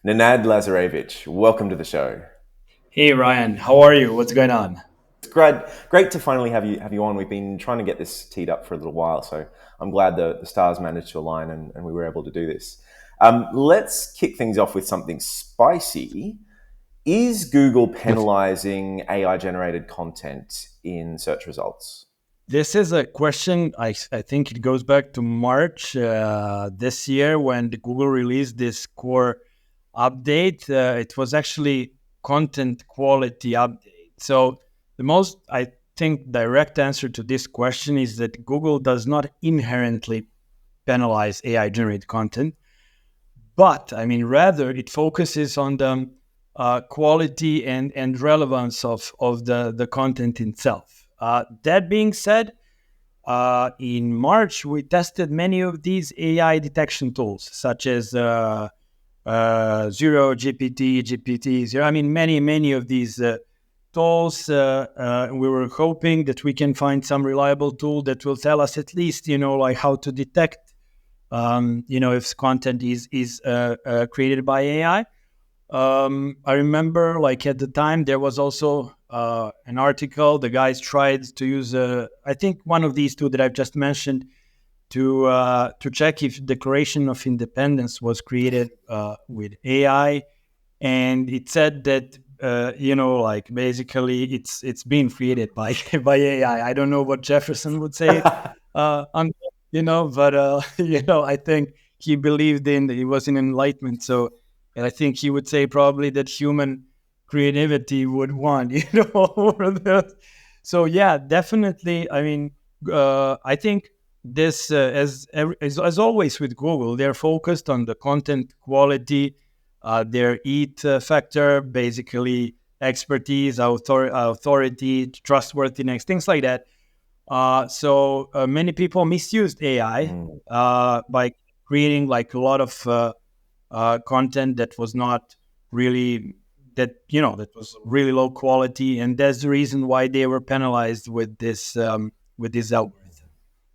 Nenad Lazarevic, welcome to the show. Hey Ryan, how are you? What's going on? It's great to finally have you on. We've been trying to get this teed up for a little while, so I'm glad the stars managed to align and we were able to do this. Let's kick things off with something spicy. Is Google penalizing AI generated content in search results? This is a question, I think it goes back to March this year when the Google released this core update. It was actually content quality update. So the most, I think, direct answer to this question is that Google does not inherently penalize AI generated content, but rather it focuses on the quality and relevance of the content itself. That being said, in March, we tested many of these AI detection tools, such as Zero, GPT, GPT-0. Many of these tools. We were hoping that we can find some reliable tool that will tell us at least, like how to detect, if content is created by AI. I remember, like at the time, there was also an article. The guys tried to use, I think, one of these two that I've just mentioned to check if Declaration of Independence was created with AI, and it said that like basically it's being created by by AI. I don't know what Jefferson would say, on but I think he believed in he was in enlightenment, so. And I think he would say probably that human creativity would want, over the. So yeah, definitely. I think this, as always with Google, they're focused on the content quality, their EAT factor, basically expertise, authority, trustworthiness, things like that. So many people misused AI Mm. by creating like a lot of content that was not really that was really low quality, and that's the reason why they were penalized with this algorithm.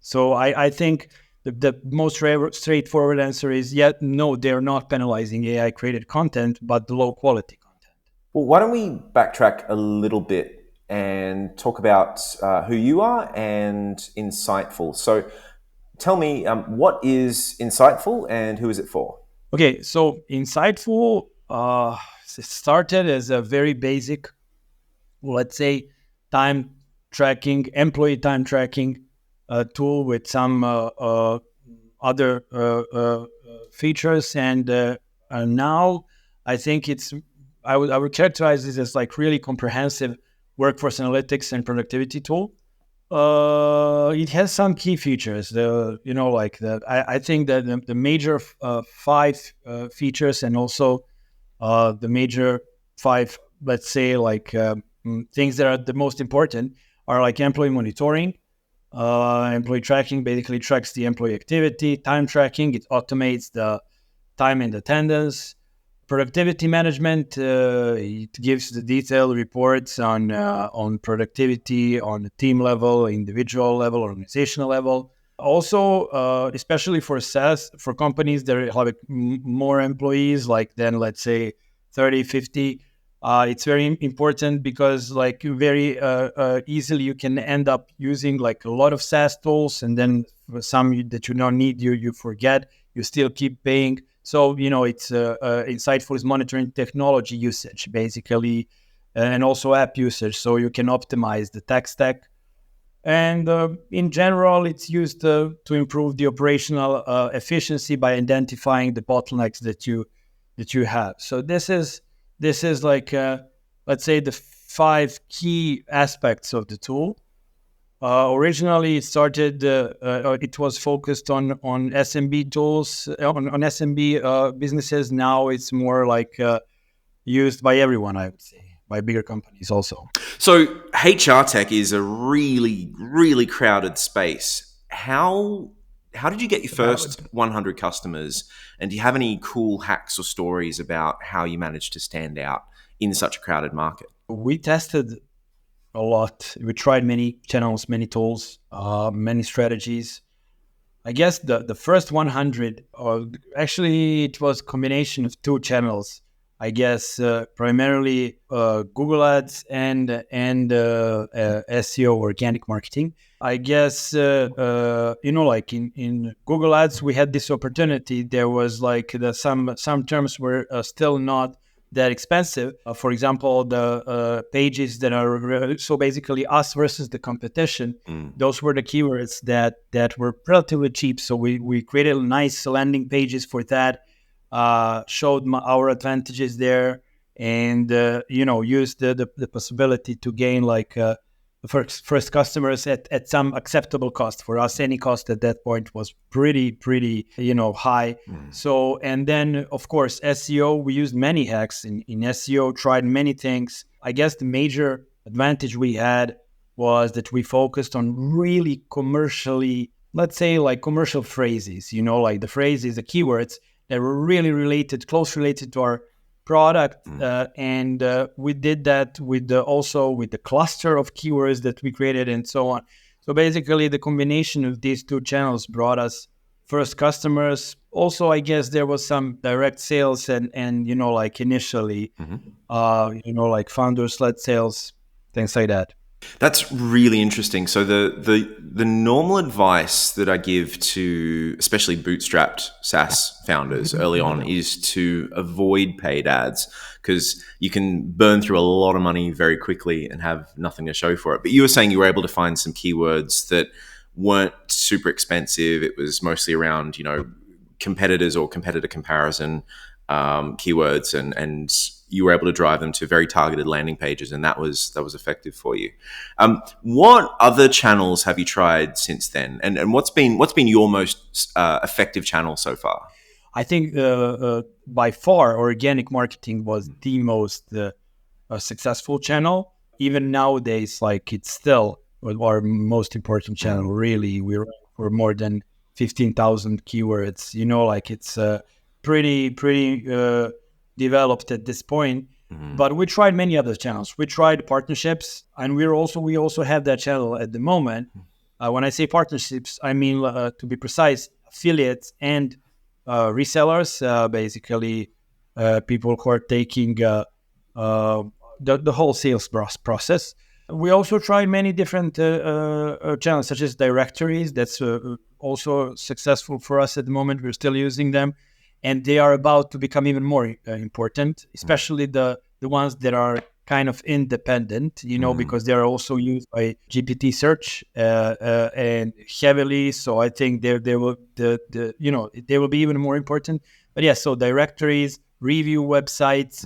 So I think the most straightforward answer is no, they're not penalizing AI created content, but the low quality content. Well, why don't we backtrack a little bit and talk about who you are and Insightful? So tell me, what is Insightful and who is it for? Okay, so Insightful started as a very basic, let's say, time tracking, employee time tracking tool with some other features, and now I think I would characterize this as like really comprehensive workforce analytics and productivity tool. It has some key features. I think that the major five features, and also the major five, let's say, like things that are the most important are like employee monitoring, employee tracking. Basically tracks the employee activity. Time tracking, it automates the time and attendance. Productivity management, it gives the detailed reports on productivity on the team level, individual level, organizational level. Also, especially for SaaS, for companies that have like more employees, like then let's say 30, 50, it's very important because like very easily you can end up using like a lot of SaaS tools, and then for some that you don't need, you forget, you still keep paying. So it's Insightful is monitoring technology usage basically, and also app usage, so you can optimize the tech stack. And in general, it's used to improve the operational efficiency by identifying the bottlenecks that you have. So this is like let's say the five key aspects of the tool. Originally, it was focused on SMB tools, on SMB businesses. Now it's more like used by everyone, I would say, by bigger companies also. So HR tech is a really, really crowded space. How did you get your first 100 customers? And do you have any cool hacks or stories about how you managed to stand out in such a crowded market? We tested a lot. We tried many channels, many tools, many strategies. I guess the first 100, or actually it was combination of two channels. I guess primarily Google Ads and SEO, organic marketing. I guess like in Google Ads we had this opportunity. There was like some terms were still not that expensive. For example, the pages that are so basically us versus the competition. Those were the keywords that were relatively cheap. So we created nice landing pages for that, showed our advantages there, and used the possibility to gain like first customers at some acceptable cost. For us, any cost at that point was pretty high. So, and then of course SEO, we used many hacks in SEO, tried many things. I guess the major advantage we had was that we focused on really commercially, let's say like commercial phrases, like the phrases, the keywords that were really close related to our product, and we did that with also with the cluster of keywords that we created and so on. So basically the combination of these two channels brought us first customers. Also, I guess there was some direct sales and like initially like founder-led sales, things like that. That's really interesting. So the normal advice that I give to especially bootstrapped SaaS founders early on is to avoid paid ads, because you can burn through a lot of money very quickly and have nothing to show for it. But you were saying you were able to find some keywords that weren't super expensive. It was mostly around, competitors or competitor comparison keywords, and you were able to drive them to very targeted landing pages, and that was effective for you. What other channels have you tried since then, and what's been your most effective channel so far? I think by far organic marketing was the most successful channel. Even nowadays, like it's still our most important channel. Really, we're more than 15,000 keywords. Like it's pretty developed at this point. But we tried many other channels. We tried partnerships, and we also have that channel at the moment. When I say partnerships, I mean to be precise, affiliates and resellers, basically people who are taking the whole sales process. We also tried many different channels, such as directories. That's also successful for us at the moment. We're still using them, and they are about to become even more important, especially the ones that are kind of independent, because they are also used by GPT search and heavily. So I think they will they will be even more important. But yeah, so directories, review websites.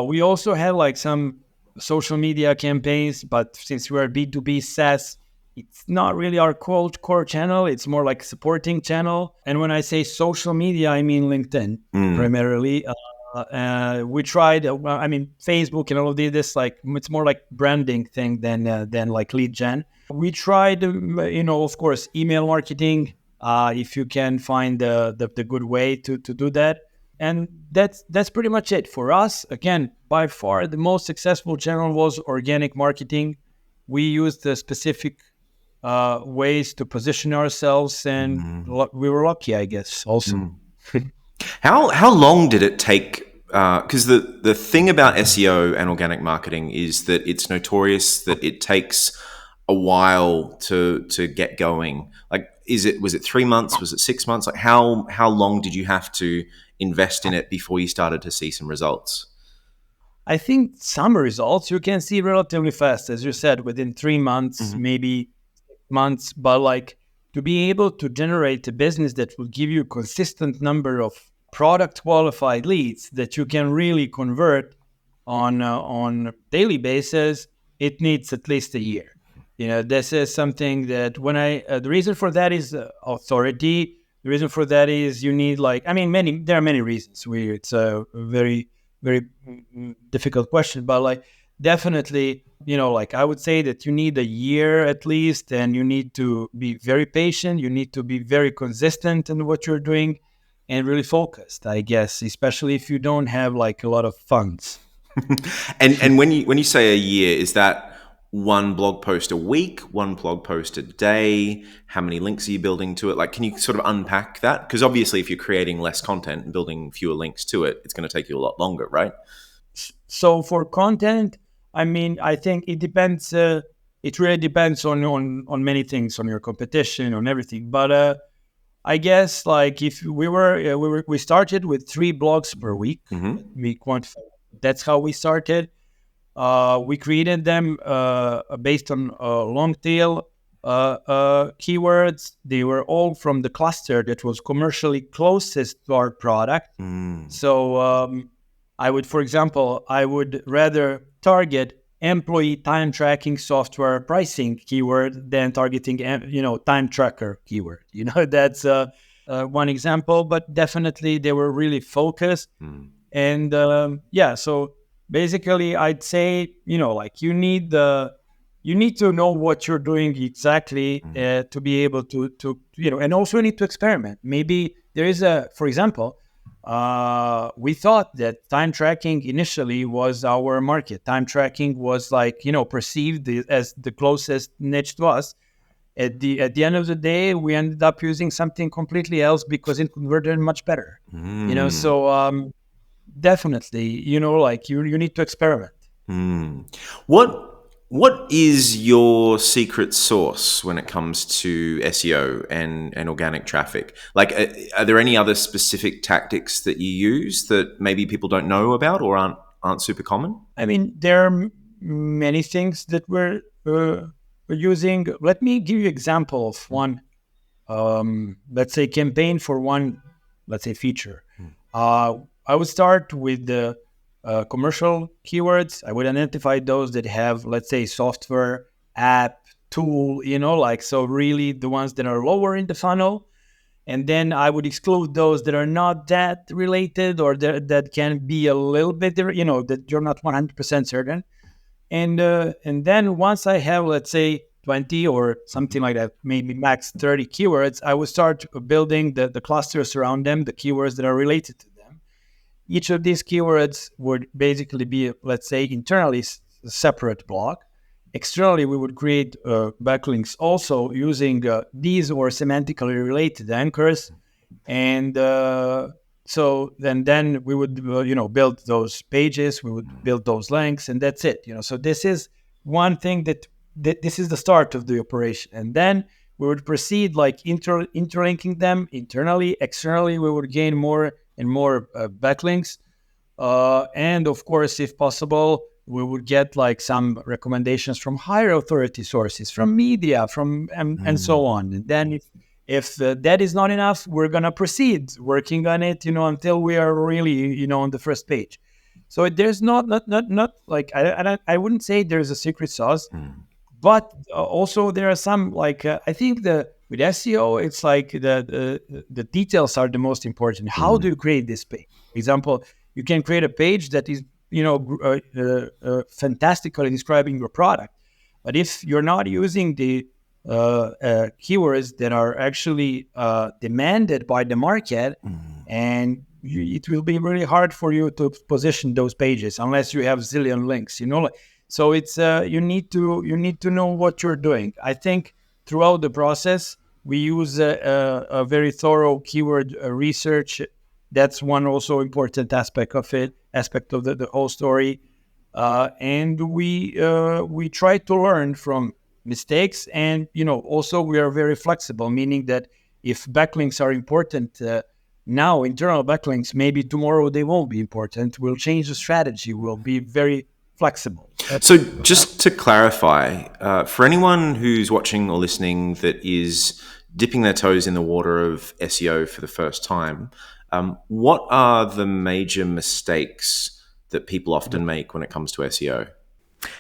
We also had like some social media campaigns, but since we're B2B SaaS, it's not really our core channel. It's more like a supporting channel. And when I say social media, I mean LinkedIn primarily. We tried, Facebook and all of this, like it's more like branding thing than like lead gen. We tried, of course, email marketing, if you can find the good way to do that. And that's pretty much it for us. Again, by far the most successful channel was organic marketing. We used the specific ways to position ourselves, and we were lucky, I guess, also. How long did it take? Because the thing about SEO and organic marketing is that it's notorious that it takes a while to get going. Like, was it 3 months? Was it 6 months? Like, how long did you have to invest in it before you started to see some results? I think some results you can see relatively fast, as you said, within 3 months, maybe months. But like to be able to generate a business that will give you a consistent number of product qualified leads that you can really convert on a daily basis, it needs at least a year. This is something that when the reason for that is authority. The reason for that is you need there are many reasons. It's a very, very difficult question, but like definitely, I would say that you need a year at least, and you need to be very patient. You need to be very consistent in what you're doing and really focused, I guess, especially if you don't have like a lot of funds. And when you say a year, is that one blog post a week, one blog post a day? How many links are you building to it? Like, can you sort of unpack that? Because obviously if you're creating less content and building fewer links to it, it's going to take you a lot longer, right? So for content, I mean, I think it depends. It really depends on many things, on your competition, on everything. But I guess like if we started with 3 blogs per week. We quantify. That's how we started. We created them based on long tail keywords. They were all from the cluster that was commercially closest to our product. So I would, for example, I would rather target employee time tracking software pricing keyword than targeting, time tracker keyword. That's one example, but definitely they were really focused. And so basically I'd say, like you need to know what you're doing exactly to be able to, and also you need to experiment. Maybe there is for example, we thought that time tracking initially was our market. Time tracking was like, perceived as the closest niche to us. At the end of the day, we ended up using something completely else because it converted much better. So definitely, like you need to experiment. What is your secret sauce when it comes to SEO and organic traffic? Like, are there any other specific tactics that you use that maybe people don't know about or aren't super common? I mean, there are many things that we're using. Let me give you an example of one, let's say, campaign for one, let's say, feature. I would start with the commercial keywords. I would identify those that have, let's say, software, app, tool, so really the ones that are lower in the funnel. And then I would exclude those that are not that related or that can be a little bit, that you're not 100% certain. And then once I have, let's say, 20 or something like that, maybe max 30 keywords, I would start building the clusters around them, the keywords that are related to them. Each of these keywords would basically be, let's say, internally a separate blog. Externally, we would create backlinks also using these or semantically related anchors. And so then we would, build those pages, we would build those links, and that's it. So this is one thing that this is the start of the operation. And then we would proceed like interlinking them internally. Externally, we would gain more and more backlinks. And of course, if possible, we would get like some recommendations from higher authority sources, from media, and so on. And then if that is not enough, we're going to proceed working on it, until we are really, on the first page. So there's not like, I wouldn't say there's a secret sauce, but also there are some like, I think with SEO, it's like the details are the most important. How do you create this page? For example, you can create a page that is, fantastically describing your product. But if you're not using the keywords that are actually demanded by the market, and it will be really hard for you to position those pages unless you have zillion links. So it's you need to know what you're doing. I think throughout the process we use a very thorough keyword research. That's one also important aspect of the whole story. And we try to learn from mistakes, and also we are very flexible, meaning that if backlinks are important now, internal backlinks, maybe tomorrow they won't be important. We'll change the strategy. We'll be very flexible. So just to clarify, for anyone who's watching or listening that is dipping their toes in the water of SEO for the first time, what are the major mistakes that people often make when it comes to SEO?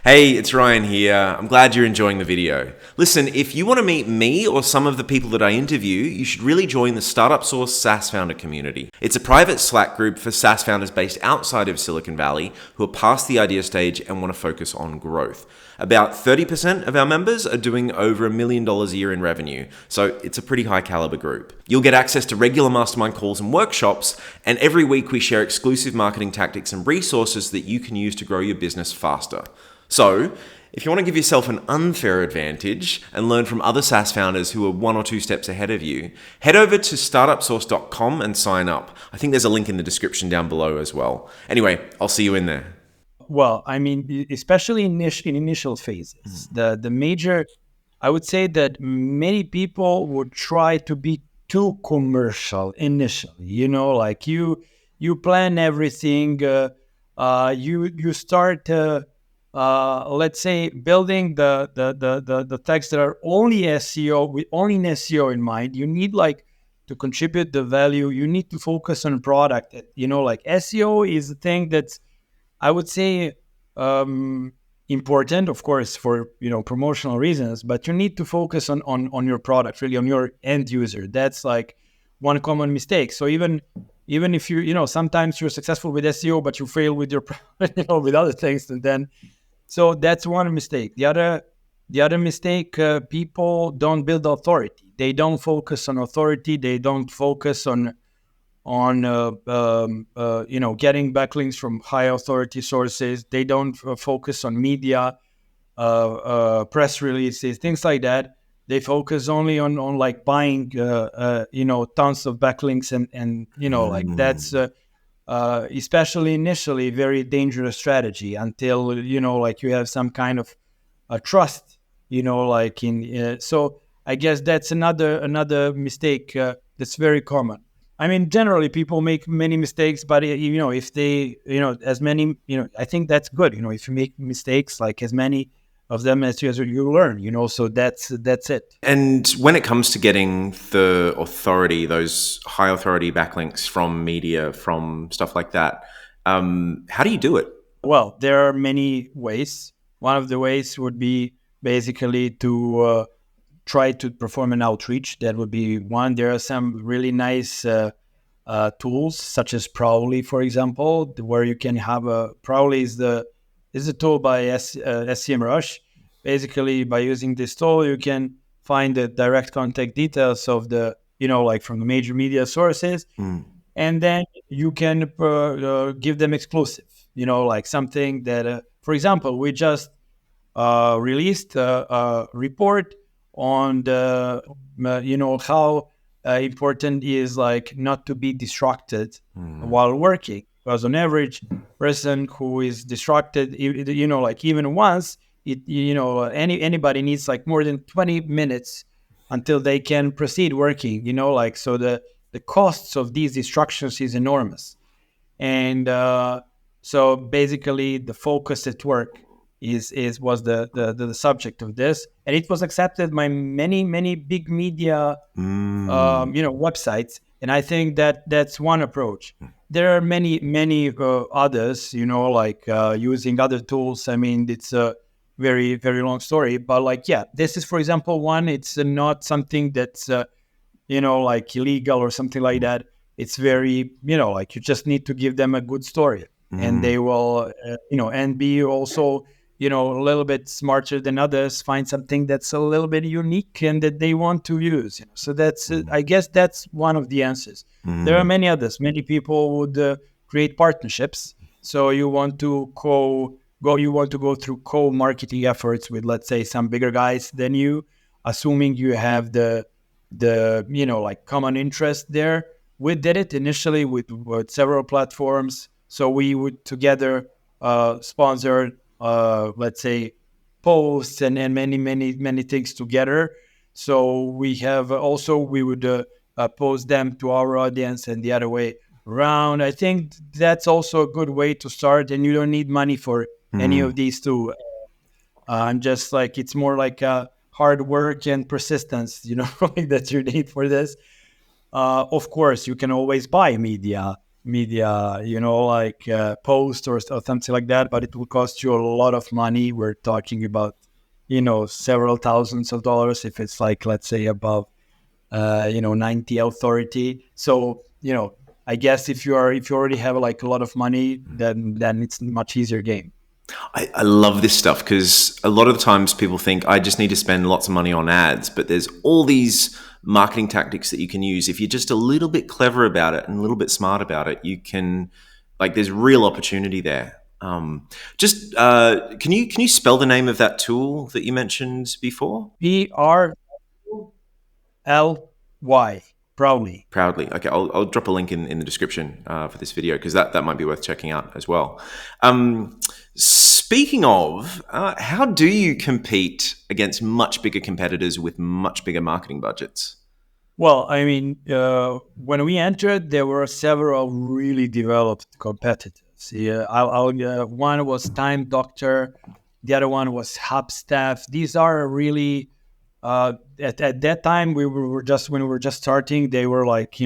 Hey, it's Ryan here. I'm glad you're enjoying the video. Listen, if you want to meet me or some of the people that I interview, you should really join the StartupSauce SaaS founder community. It's a private Slack group for SaaS founders based outside of Silicon Valley who are past the idea stage and want to focus on growth. About 30% of our members are doing over $1 million a year in revenue, so it's a pretty high caliber group. You'll get access to regular mastermind calls and workshops, and every week we share exclusive marketing tactics and resources that you can use to grow your business faster. So, if you want to give yourself an unfair advantage and learn from other SaaS founders who are 1 or 2 steps ahead of you, head over to startupsauce.com and sign up. I think there's a link in the description down below as well. Anyway, I'll see you in there. Well, I mean, especially in initial phases, the major, I would say that many people would try to be too commercial initially. Like you plan everything. You start, let's say, building the text that are only SEO with only an SEO in mind. You need like to contribute the value. You need to focus on product. Like SEO is a thing that's, I would say, important, of course, for promotional reasons. But you need to focus on your product, really, on your end user. That's like one common mistake. So even if sometimes you're successful with SEO, but you fail with your with other things, and then so that's one mistake. The other mistake, people don't build authority. They don't focus on authority. They don't focus on getting backlinks from high authority sources. They don't focus on media, press releases, things like that. They focus only on like buying tons of backlinks, and like that's especially initially very dangerous strategy until like you have some kind of trust, like in so I guess that's another mistake that's very common. I mean, generally people make many mistakes, but if they, as many, I think that's good. If you make mistakes, like as many of them as you learn, so that's it. And when it comes to getting the authority, those high authority backlinks from media, from stuff like that, how do you do it? Well, there are many ways. One of the ways would be basically to try to perform an outreach. That would be one. There are some really nice tools, such as Prowly, for example, where you can have Prowly is a tool by SEMrush. Basically, by using this tool, you can find the direct contact details of the like from the major media sources, and then you can give them exclusive. Like something that, for example, we just released a report on the how important is like not to be distracted while working, because on average person who is distracted like even once anybody needs like more than 20 minutes until they can proceed working, like so the costs of these distractions is enormous. And so basically the focus at work was the subject of this, and it was accepted by many big media websites. And I think that that's one approach. There are many others, like using other tools. I mean, it's a very very long story, but like, yeah, this is, for example, one. It's not something that's like illegal or something like that. It's very, like you just need to give them a good story, and they will and be also a little bit smarter than others, find something that's a little bit unique and that they want to use. So that's I guess that's one of the answers. There are many others. Many people would create partnerships. So you want to go through co-marketing efforts with, let's say, some bigger guys than you, assuming you have the like common interest there. We did it initially with several platforms. So we would together sponsor let's say posts and many things together. So we have also, we would post them to our audience and the other way around. I think that's also a good way to start, and you don't need money for any of these two. And just like, it's more like hard work and persistence, that you need for this. Of course, you can always buy media, like post or something like that, but it will cost you a lot of money. We're talking about, several thousands of dollars if it's like, let's say, above, 90 authority. So, I guess if you already have like a lot of money, then it's a much easier game. I love this stuff because a lot of the times people think I just need to spend lots of money on ads, but there's all these marketing tactics that you can use. If you're just a little bit clever about it and a little bit smart about it, you can, like, there's real opportunity there. Just can you spell the name of that tool that you mentioned before? PRLY, proudly. Proudly. Okay, I'll drop a link in the description for this video because that might be worth checking out as well. Speaking of, how do you compete against much bigger competitors with much bigger marketing budgets? Well, I mean, when we entered, there were several really developed competitors. Yeah, one was Time Doctor, the other one was Hubstaff. These are really at that time were just when we were just starting. They were like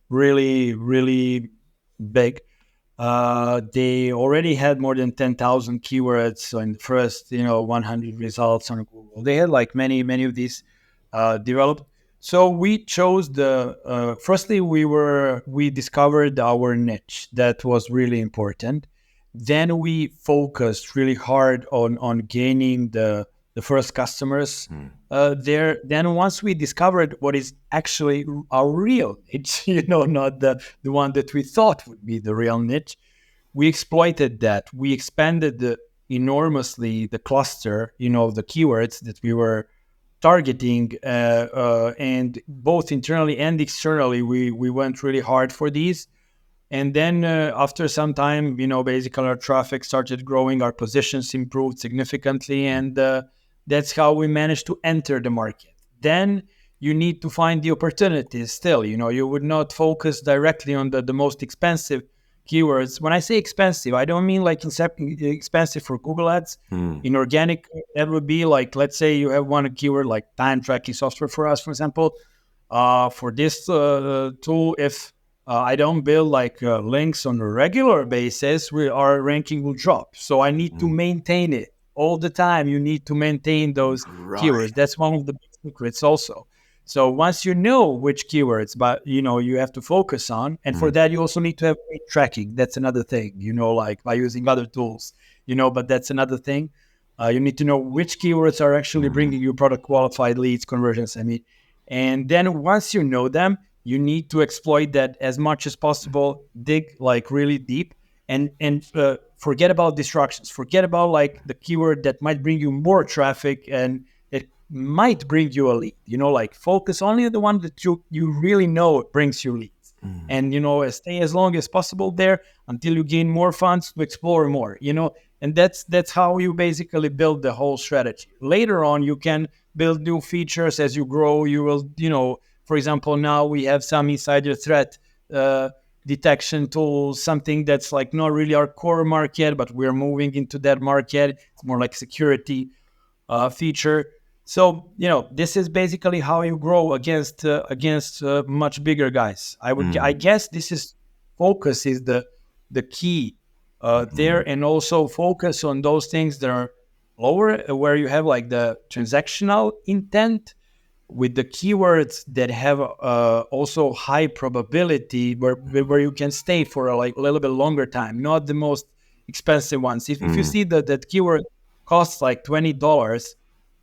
really really big. They already had more than 10,000 keywords in the first 100 results on Google. They had like many of these developed. So we chose firstly we discovered our niche. That was really important. Then we focused really hard on gaining the first customers there. Then once we discovered what is actually our real niche, not the one that we thought would be the real niche, we exploited that. We expanded enormously the cluster, the keywords that we were targeting, and both internally and externally, we went really hard for these. And then after some time, basically our traffic started growing, our positions improved significantly, and that's how we managed to enter the market. Then you need to find the opportunities still. You would not focus directly on the most expensive keywords. When I say expensive, I don't mean like expensive for Google Ads. In organic, that would be like, let's say you have one keyword like time tracking software for us, for example. For this tool, if I don't build like links on a regular basis, our ranking will drop. So I need to maintain it all the time. You need to maintain those keywords. That's one of the big secrets also. So once you know which keywords, but you have to focus on, and for that you also need to have great tracking. That's another thing, like by using other tools, but that's another thing. You need to know which keywords are actually bringing you product qualified leads, conversions, and then once you know them, you need to exploit that as much as possible, dig like really deep, and forget about distractions. Forget about like the keyword that might bring you more traffic and it might bring you a lead. Like focus only on the one that you really know brings you leads. And stay as long as possible there until you gain more funds to explore more. And that's how you basically build the whole strategy. Later on, you can build new features as you grow. You will, for example, now we have some insider threat detection tools, something that's like not really our core market, but we're moving into that market. It's more like security feature. So, this is basically how you grow against much bigger guys. I guess focus is the key there, and also focus on those things that are lower, where you have like the transactional intent, with the keywords that have also high probability, where you can stay for a little bit longer time, not the most expensive ones. If you see that keyword costs like $20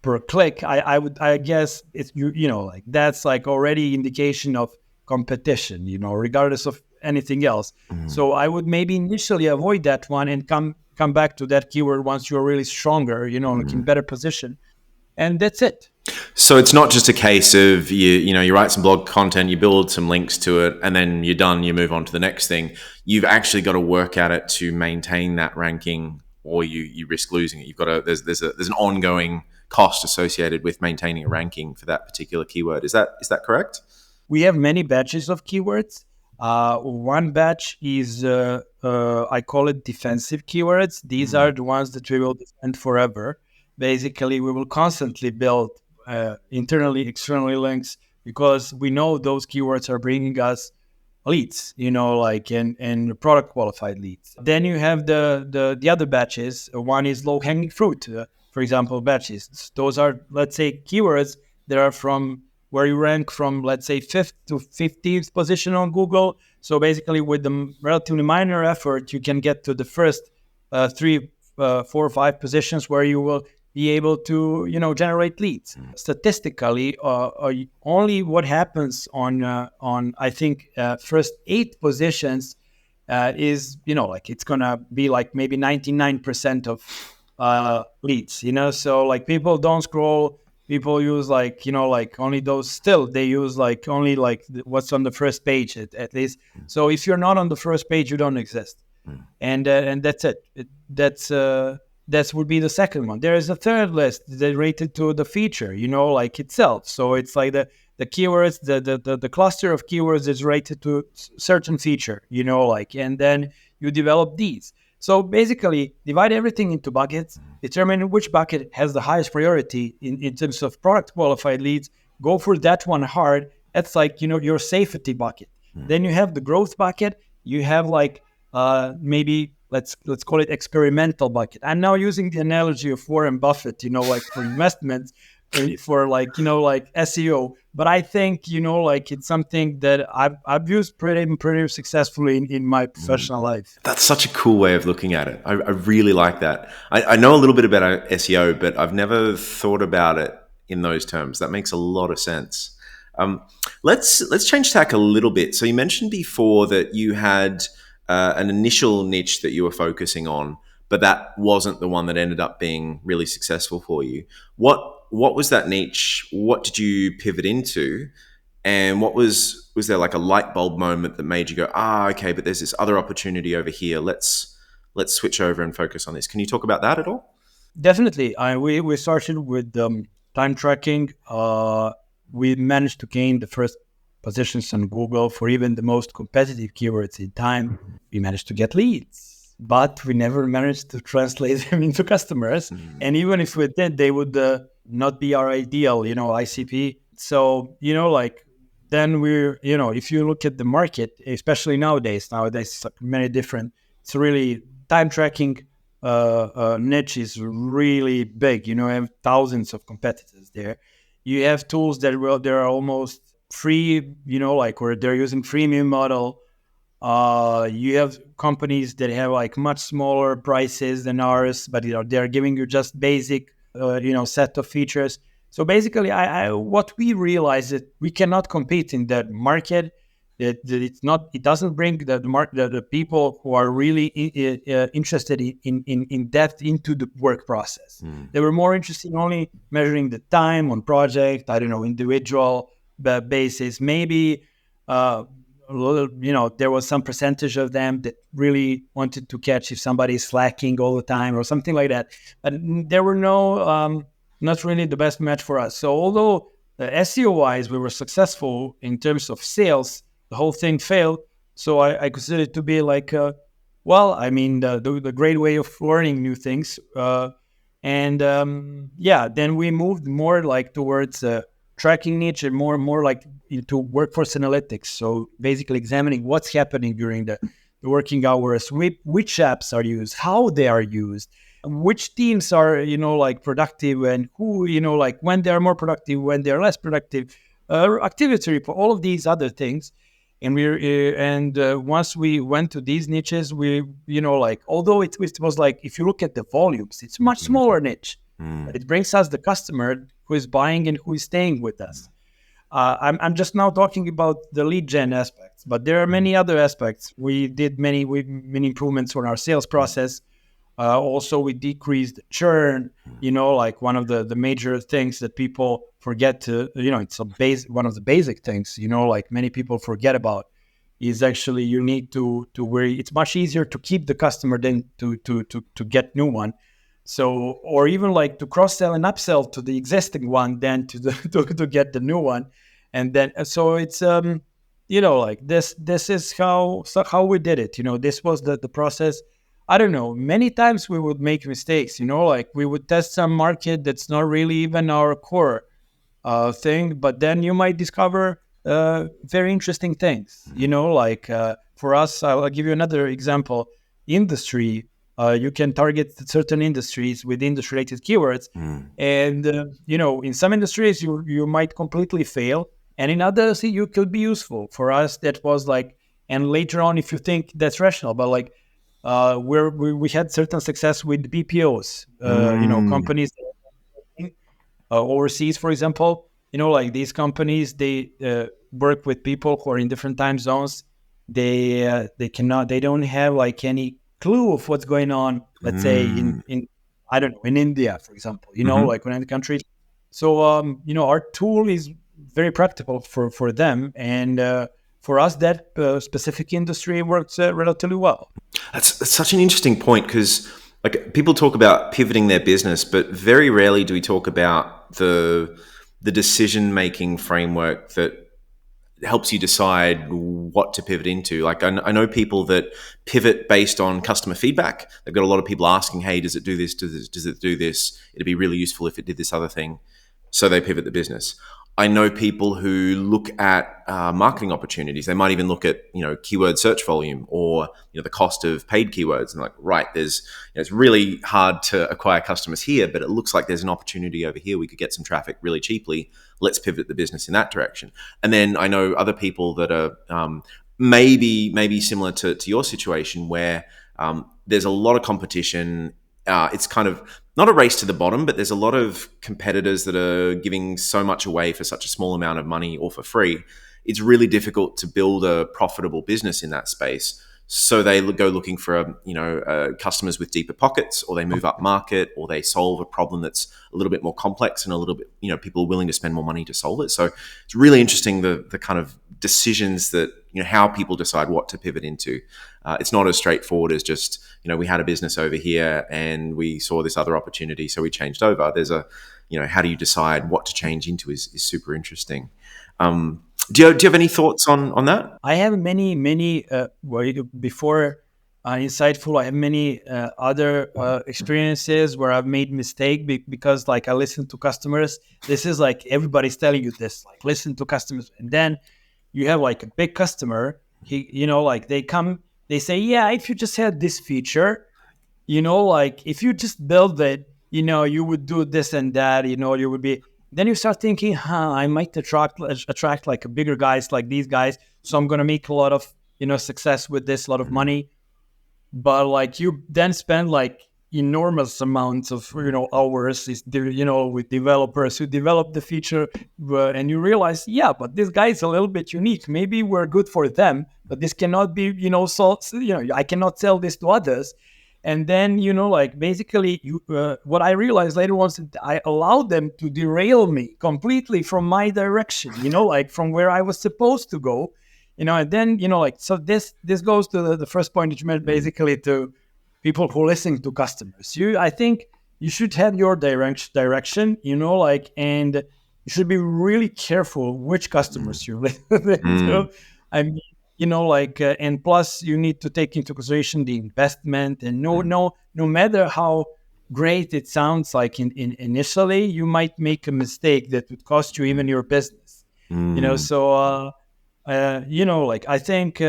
per click, I guess it's like that's like already indication of competition, regardless of anything else. So I would maybe initially avoid that one and come back to that keyword once you're really stronger, like in better position, and that's it. So it's not just a case of you write some blog content, you build some links to it, and then you're done. You move on to the next thing. You've actually got to work at it to maintain that ranking, or you risk losing it. You've got to there's an ongoing cost associated with maintaining a ranking for that particular keyword. Is that correct? We have many batches of keywords. One batch is I call it defensive keywords. These are the ones that we will defend forever. Basically, we will constantly build internally, externally links, because we know those keywords are bringing us leads, and product qualified leads. Then you have the other batches. One is low hanging fruit, for example, batches. Those are, let's say, keywords that are from where you rank from, let's say, 5th to 15th position on Google. So basically, with the relatively minor effort, you can get to the first 3, 4, 5 positions where you will be able to, generate leads. Statistically, only what happens on I think first 8 positions is, like it's gonna be like maybe 99% of leads, so like people don't scroll, people use like, like only those, still they use like only like what's on the first page at least. So if you're not on the first page, you don't exist. And that's it. That would be the second one. There is a third list that rated to the feature, like itself. So it's like the keywords, the cluster of keywords is rated to certain feature, like, and then you develop these. So basically, divide everything into buckets, determine which bucket has the highest priority in terms of product qualified leads, go for that one hard. That's like, your safety bucket. Then you have the growth bucket. You have like maybe let's call it experimental bucket. I'm now using the analogy of Warren Buffett, like for investments, for like, like SEO. But I think, like it's something that I've used pretty successfully in my professional life. That's such a cool way of looking at it. I really like that. I know a little bit about SEO, but I've never thought about it in those terms. That makes a lot of sense. Let's change tack a little bit. So you mentioned before that you had an initial niche that you were focusing on, but that wasn't the one that ended up being really successful for you. What was that niche? What did you pivot into? And was there like a light bulb moment that made you go, okay, but there's this other opportunity over here. Let's switch over and focus on this. Can you talk about that at all? Definitely. We started with time tracking. We managed to gain the first positions on Google for even the most competitive keywords in time. We managed to get leads, but we never managed to translate them into customers. And even if we did, they would not be our ideal, ICP. So, like, then we're, if you look at the market, especially nowadays it's many different, it's really time tracking niche is really big. You have thousands of competitors there. You have tools that they're almost free, like where they're using freemium model. You have companies that have like much smaller prices than ours, but they're giving you just basic, set of features. So basically, what we realize that we cannot compete in that market. That it doesn't bring the people who are really interested in depth into the work process. They were more interested in only measuring the time on project, individual basis. Maybe there was some percentage of them that really wanted to catch if somebody is slacking all the time or something like that. But there were not really the best match for us. So although SEO wise we were successful in terms of sales, the whole thing failed. So I consider it to be like, the great way of learning new things. Then we moved more like towards tracking niche and more like into workforce analytics. So basically examining what's happening during the working hours, which apps are used, how they are used, which teams are, productive, and who, when they're more productive, when they're less productive, activity report, all of these other things. And once we went to these niches, we, although it was like, if you look at the volumes, it's a much smaller niche, but it brings us the customer who is buying and who is staying with us. I'm just now talking about the lead gen aspects, but there are many other aspects. We did many improvements on our sales process. Also, we decreased churn. Like one of the major things that people forget to, it's one of the basic things, like many people forget about, is actually you need to where it's much easier to keep the customer than to get new one. So, or even like to cross sell and upsell to the existing one than to get the new one. And then, so it's, like this is how we did it. This was the process. I don't know, many times we would make mistakes, like we would test some market that's not really even our core thing, but then you might discover very interesting things, like for us, I'll give you another example. Industry, you can target certain industries with industry-related keywords. And, in some industries, you might completely fail. And in others, you could be useful. For us, that was like, and later on, if you think that's rational, but like, we had certain success with BPOs, companies overseas, for example. Like these companies, they work with people who are in different time zones. they don't have like any clue of what's going on, let's say Mm. in I don't know, in India, for example, Hmm. like in the countries. So our tool is very practical for them, and for us that specific industry works relatively well. That's such an interesting point because like people talk about pivoting their business, but very rarely do we talk about the decision making framework that helps you decide what to pivot into. Like I know people that pivot based on customer feedback. They've got a lot of people asking, "Hey, does it do this? Does it do this? It'd be really useful if it did this other thing." So they pivot the business. I know people who look at marketing opportunities. They might even look at keyword search volume or the cost of paid keywords and like right there's it's really hard to acquire customers here, but it looks like there's an opportunity over here. We could get some traffic really cheaply. Let's pivot the business in that direction. And then I know other people that are maybe similar to your situation where there's a lot of competition. It's kind of not a race to the bottom, but there's a lot of competitors that are giving so much away for such a small amount of money or for free. It's really difficult to build a profitable business in that space. So they go looking for customers with deeper pockets, or they move up market, or they solve a problem that's a little bit more complex and a little bit people are willing to spend more money to solve it. So it's really interesting the kind of decisions that how people decide what to pivot into. It's not as straightforward as just we had a business over here and we saw this other opportunity, so we changed over. There's a how do you decide what to change into is super interesting. Do you have any thoughts on that? I have many before insightful. I have many other experiences where I've made mistake because like I listen to customers. This is like everybody's telling you this, like listen to customers, and then you have like a big customer. Like they say, yeah, if you just had this feature, like if you just build it, you would do this and that, you would be. Then you start thinking, I might attract like bigger guys like these guys, so I'm gonna make a lot of success with this, a lot of money. But like you then spend like enormous amounts of hours with developers who develop the feature, and you realize, yeah, but this guy is a little bit unique. Maybe we're good for them, but this cannot be sold. I cannot sell this to others. And then like basically what I realized later was that I allowed them to derail me completely from my direction, like from where I was supposed to go. And then like, so this goes to the first point that you made, basically, to people who listen to customers. I think you should have your direction, like, and you should be really careful which customers you listen to. Mm, I mean, like, and plus you need to take into consideration the investment, and mm, no matter how great it sounds like in initially, you might make a mistake that would cost you even your business. mm. So like I think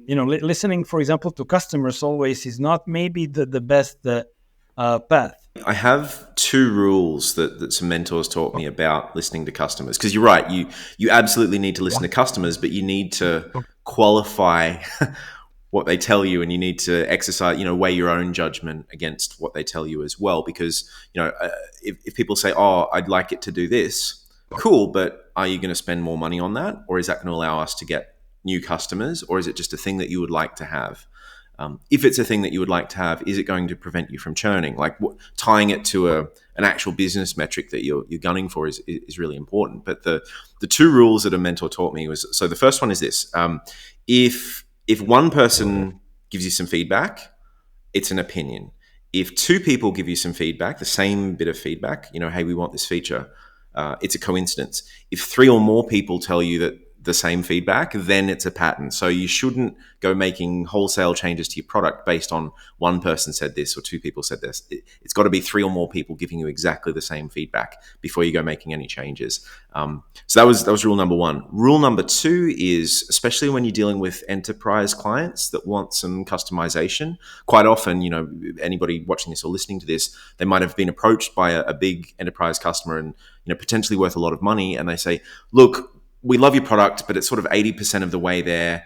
listening, for example, to customers always is not maybe the best path. I have two rules that some mentors taught me about listening to customers. Because you're right, you absolutely need to listen to customers, but you need to qualify what they tell you, and you need to exercise, weigh your own judgment against what they tell you as well. Because if people say, "Oh, I'd like it to do this," cool, but are you going to spend more money on that, or is that going to allow us to get new customers, or is it just a thing that you would like to have? If it's a thing that you would like to have, is it going to prevent you from churning? Like tying it to an actual business metric that you're gunning for is really important. But the two rules that a mentor taught me was, so the first one is this: if one person gives you some feedback, it's an opinion. If two people give you some feedback, the same bit of feedback, hey, we want this feature, it's a coincidence. If three or more people tell you that the same feedback, then it's a pattern. So you shouldn't go making wholesale changes to your product based on one person said this or two people said this. It's got to be three or more people giving you exactly the same feedback before you go making any changes. So that was rule number one. Rule number two is, especially when you're dealing with enterprise clients that want some customization, quite often, anybody watching this or listening to this, they might have been approached by a big enterprise customer and potentially worth a lot of money, and they say, look, we love your product, but it's sort of 80% of the way there.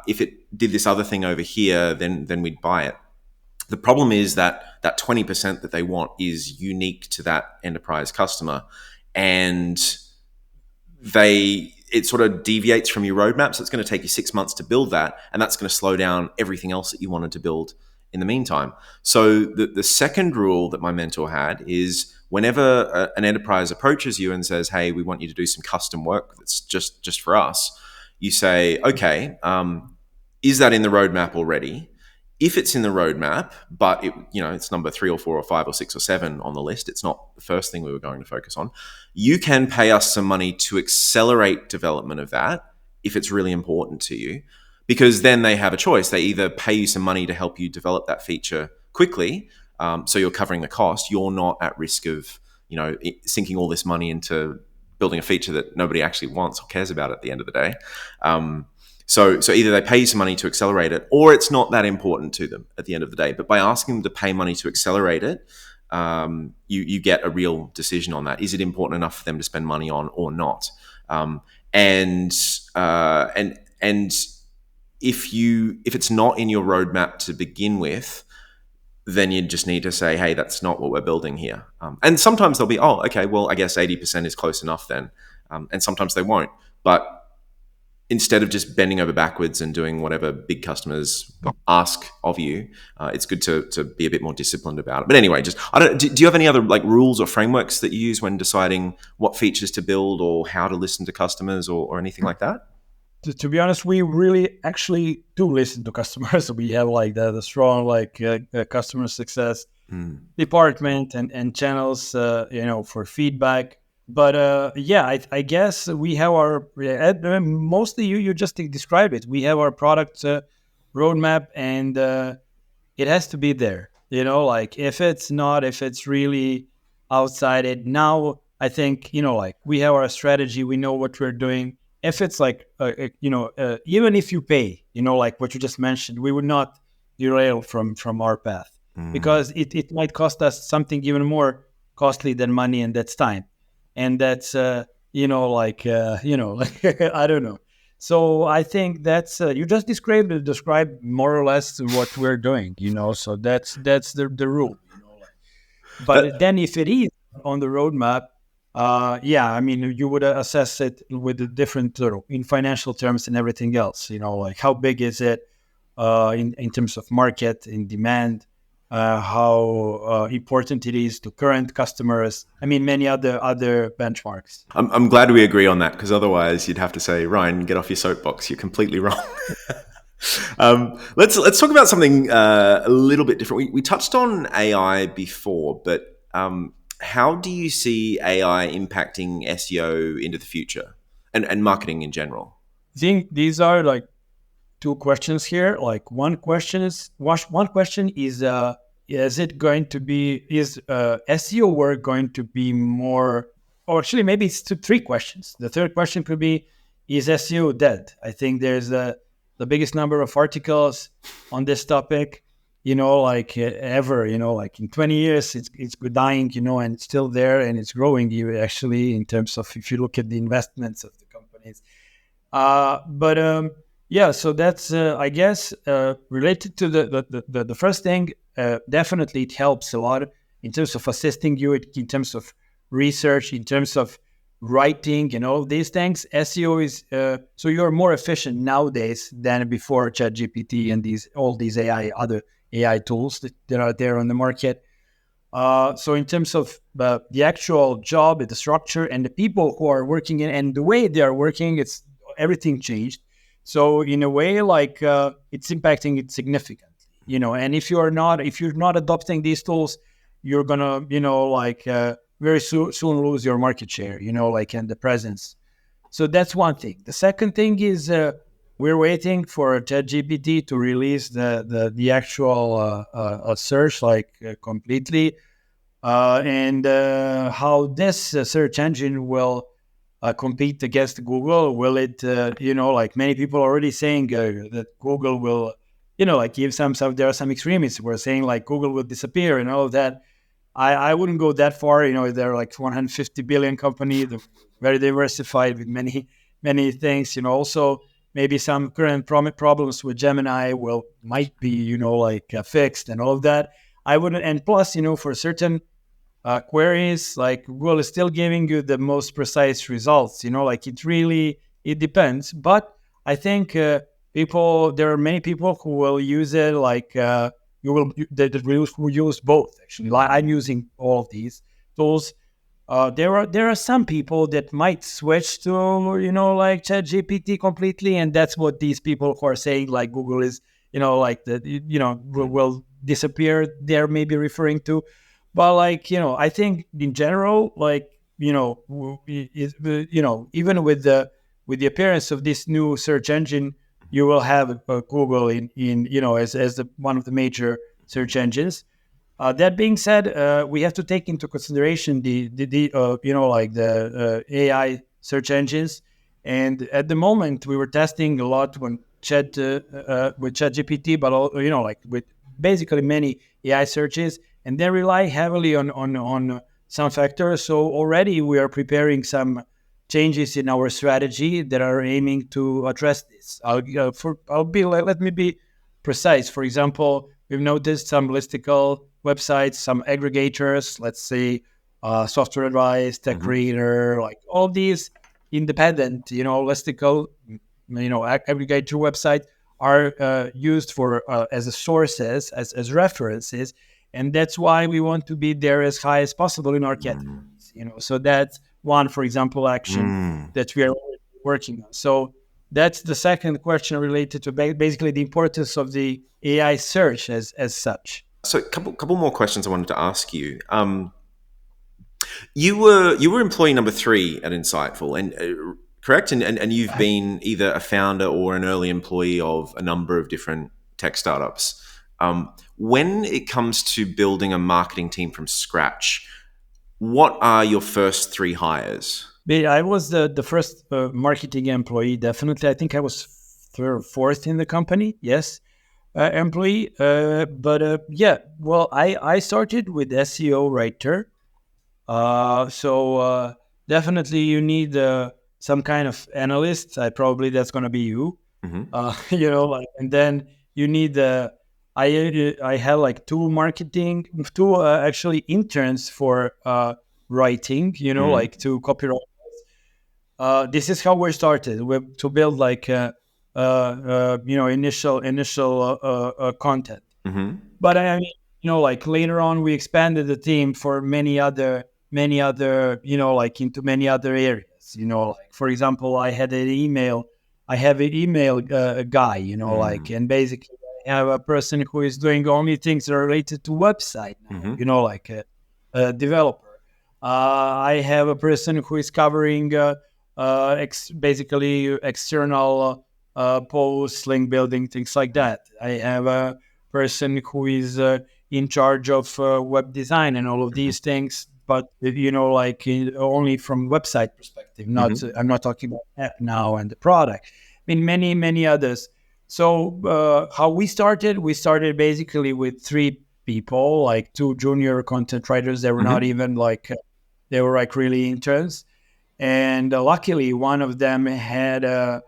If it did this other thing over here, then we'd buy it. The problem is that 20% that they want is unique to that enterprise customer, and it sort of deviates from your roadmap. So it's going to take you 6 months to build that, and that's going to slow down everything else that you wanted to build in the meantime. So the second rule that my mentor had is whenever an enterprise approaches you and says, "Hey, we want you to do some custom work that's just for us," you say, "Okay, is that in the roadmap already?" If it's in the roadmap, but it's number 3 or 4 or 5 or 6 or 7 on the list, it's not the first thing we were going to focus on. You can pay us some money to accelerate development of that if it's really important to you, because then they have a choice. They either pay you some money to help you develop that feature quickly, so you're covering the cost. You're not at risk of sinking all this money into building a feature that nobody actually wants or cares about at the end of the day. So either they pay you some money to accelerate it, or it's not that important to them at the end of the day. But by asking them to pay money to accelerate it, you get a real decision on that. Is it important enough for them to spend money on or not? And if it's not in your roadmap to begin with, then you just need to say, hey, that's not what we're building here. And sometimes they'll be, oh, okay, well, I guess 80% is close enough then. And sometimes they won't. But instead of just bending over backwards and doing whatever big customers ask of you, it's good to be a bit more disciplined about it. But anyway, do you have any other rules or frameworks that you use when deciding what features to build or how to listen to customers or anything like that? To be honest, we really actually do listen to customers. We have the strong customer success department and channels, for feedback. But I guess we have our mostly you just described it. We have our product roadmap, and it has to be there. If it's really outside it. Now I think we have our strategy. We know what we're doing. If it's even if you pay, what you just mentioned, we would not derail from our path because it might cost us something even more costly than money, and that's time. And that's I don't know. So I think that's you just described more or less what we're doing. So that's the rule. But then if it is on the roadmap, you would assess it with the different in financial terms and everything else. How big is it in terms of market, in demand. How important it is to current customers. Many other benchmarks. I'm glad we agree on that, because otherwise you'd have to say, Ryan, get off your soapbox. You're completely wrong. Let's talk about something a little bit different. We touched on AI before, but how do you see AI impacting SEO into the future and marketing in general? I think these are two questions here. One question is SEO work going to be more, or actually maybe it's three questions. The third question could be, is SEO dead? I think there's the biggest number of articles on this topic, ever, in 20 years, it's dying, and it's still there, and it's growing actually in terms of, if you look at the investments of the companies. So that's, I guess, related to the first thing. Definitely it helps a lot in terms of assisting you, in terms of research, in terms of writing and all these things. SEO is, so you're more efficient nowadays than before ChatGPT and all these other AI tools that are there on the market. So in terms of the actual job, the structure, and the people who are working and the way they are working, everything changed. So in a way, it's impacting it significantly, and if you're not adopting these tools, you're gonna, very soon lose your market share, and the presence. So that's one thing. The second thing is we're waiting for ChatGPT to release the actual search, completely, and how this search engine will compete against Google. Will it, many people are already saying that Google will, give there are some extremists who are saying Google will disappear and all of that. I wouldn't go that far. They're 150 billion company, they're very diversified with many things. Also, maybe some current problems with Gemini might be, fixed and all of that. I wouldn't, and plus, for certain queries, Google is still giving you the most precise results. It really it depends. But I think there are many people who will use it like who use both. Actually, like I'm using all of these tools. There are some people that might switch to like ChatGPT completely, and that's what these people who are saying like Google is like that will disappear. They're maybe referring to, but like I think in general like even with the appearance of this new search engine, you will have Google in as one of the major search engines. That being said, we have to take into consideration the AI search engines, and at the moment we were testing a lot with ChatGPT, but like with basically many AI searches, and they rely heavily on some factors. So already we are preparing some changes in our strategy that are aiming to address this. Let me be precise. For example, we've noticed some listicle websites, some aggregators, let's say Software Advice, Tech Creator, like all these independent, listicle, aggregator websites are used for as a sources, as references, and that's why we want to be there as high as possible in our categories. So that's one, for example, action that we are working on. So that's the second question related to basically the importance of the AI search as such. So a couple more questions I wanted to ask you. You were employee number 3 at Insightful, and correct, and you've been either a founder or an early employee of a number of different tech startups. When it comes to building a marketing team from scratch, what are your first 3 hires? I was the first marketing employee, definitely. I think I was fourth in the company, yes, employee. But yeah, well, I started with SEO writer. So definitely you need some kind of analyst. Probably that's going to be you. And then you need I had like two actually interns for writing, like to copyright. This is how we started to build like initial content. But I mean, like later on, we expanded the team for many other, like into many other areas. Like for example, I have an email guy. Like, and basically I have a person who is doing only things related to website now. Like a developer. I have a person who is covering basically external posts, link building, things like that. I have a person who is in charge of web design and all of these things, but like only from website perspective. I'm not talking about app now and the product. I mean, many others. So how we started basically with 3 people, like 2 junior content writers. They were not even like they were like really interns. And luckily, one of them had a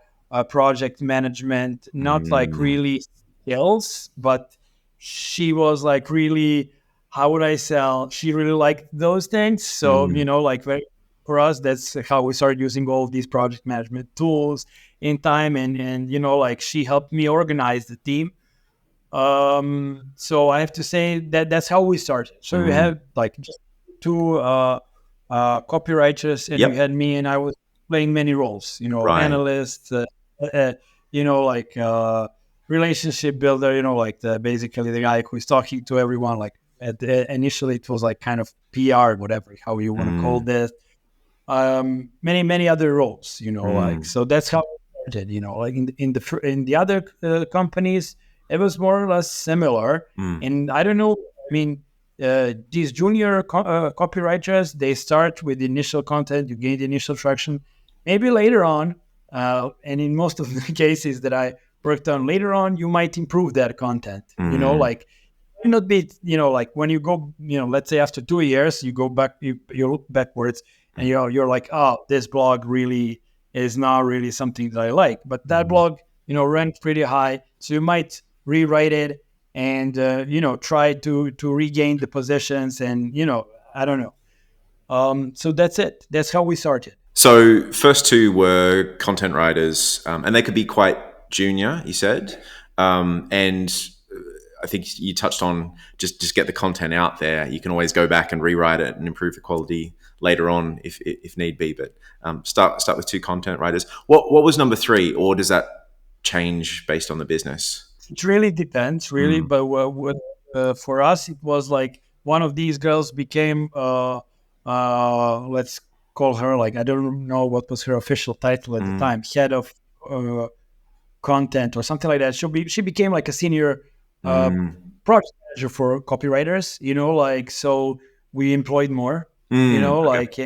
project management, not like really skills, but she was like really, how would I sell? She really liked those things. So, like for us, that's how we started using all of these project management tools in time. And like she helped me organize the team. So I have to say that's how we started. So we have like just 2 copywriters, and you had me, and I was playing many roles, analyst, like relationship builder, like basically the guy who is talking to everyone. Like initially it was like kind of PR, whatever, how you want to call this. Many other roles, like, so that's how I started, like in the other companies, it was more or less similar. And I don't know, I mean, these junior copywriters, they start with the initial content, you gain the initial traction. Maybe later on, and in most of the cases that I worked on later on, you might improve that content. Like it might not be, like when you go, let's say after 2 years, you go back, you look backwards, and you're like, oh, this blog really is not really something that I like. But that blog, ranked pretty high, so you might rewrite it and try to regain the positions, and I don't know. So that's it. That's how we started. So first two were content writers, and they could be quite junior. You said, and I think you touched on just get the content out there. You can always go back and rewrite it and improve the quality later on if need be. But start with two content writers. What was number three, or does that change based on the business? It really depends, really. But for us, it was like one of these girls became, let's call her, like, I don't know what was her official title at the time, head of content or something like that. She became like a senior project manager for copywriters, like, so we employed more, like,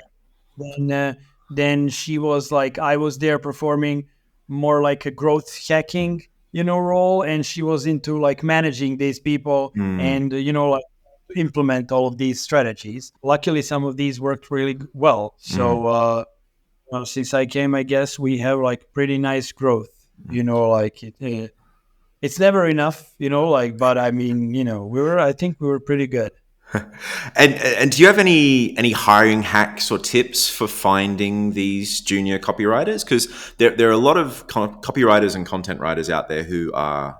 then she was like, I was there performing more like a growth hacking, role, and she was into like managing these people and, like implement all of these strategies. Luckily, some of these worked really well. So since I came, I guess we have like pretty nice growth, like it's never enough, like, but I mean, I think we were pretty good. And do you have any hiring hacks or tips for finding these junior copywriters? Because there are a lot of copywriters and content writers out there who are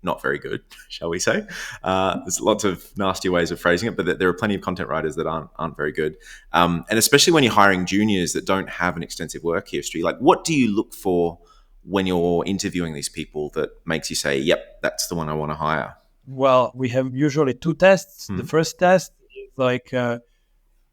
not very good, shall we say? There's lots of nasty ways of phrasing it, but there are plenty of content writers that aren't very good. And especially when you're hiring juniors that don't have an extensive work history, like what do you look for when you're interviewing these people that makes you say, "Yep, that's the one I want to hire"? Well, we have usually two tests. The first test is like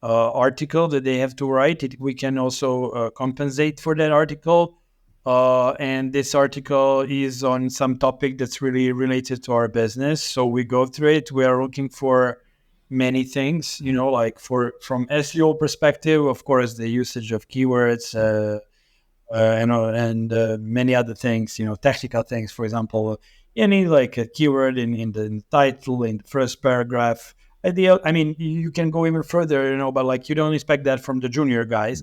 article that they have to write. We can also compensate for that article. And this article is on some topic that's really related to our business. So we go through it. We are looking for many things, like from SEO perspective, of course, the usage of keywords, and many other things, technical things. For example, you need like a keyword in the title, in the first paragraph. I mean, you can go even further, but like you don't expect that from the junior guys.